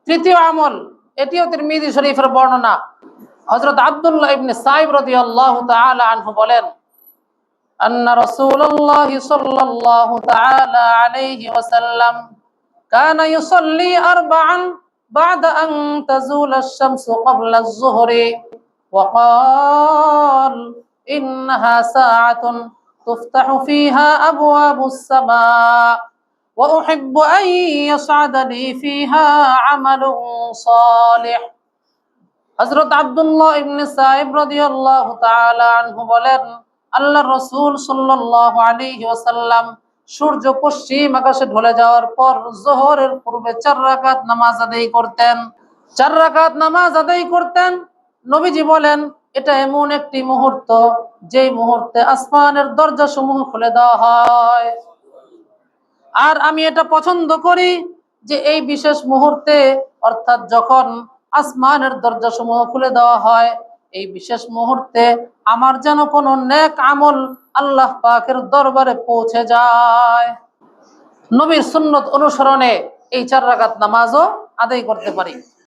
তৃতীয় আমল, এটিও তিরমিজি শরীফের বর্ণনা। হযরত আব্দুল্লাহ ইবনে সাইব রাদিয়াল্লাহু তাআলা আনহু বলেন, আন্না রাসূলুল্লাহ সাল্লাল্লাহু তাআলা আলাইহি ওয়াসাল্লাম কানা ইউসাল্লি আরবা'আন বা'দা আন তাজুলা আশ-শামসু ক্বাবলা আয-যুহরি ওয়া ক্বাল ইন্নাহা সাআতুন তুফতাহু ফিহা আবওয়াবুস সামা ওয়া উহিব্বু আন ইয়াসআদা লি ফিহা আমালুন সালিহ। হযরত আব্দুল্লাহ ইবনে সাইব রাদিয়াল্লাহু তাআলা আনহু বলেন, আল্লাহর রাসূল সাল্লাল্লাহু আলাইহি ওয়াসাল্লাম সূর্য পশ্চিম আকাশে ঢলে যাওয়ার পর যোহরের পূর্বে 4 রাকাত নামাজ আদায় করতেন। 4 রাকাত নামাজ আদায় করতেন। নবীজি বলেন, এটা এমন একটি মুহূর্ত যেই মুহূর্তে আসমানের দরজাসমূহ খুলে দেওয়া হয়। আর আমি এটা পছন্দ করি যে এই বিশেষ মুহূর্তে, অর্থাৎ যখন আসমানের দরজাসমূহ খুলে দেওয়া হয়, এই বিশেষ মুহূর্তে আমার যেন কোনো নেক আমল আল্লাহ পাকের দরবারে পৌঁছে যায়। নবীর সুন্নত অনুসরণে এই 4 রাকাত নামাজও আদায় করতে পারি।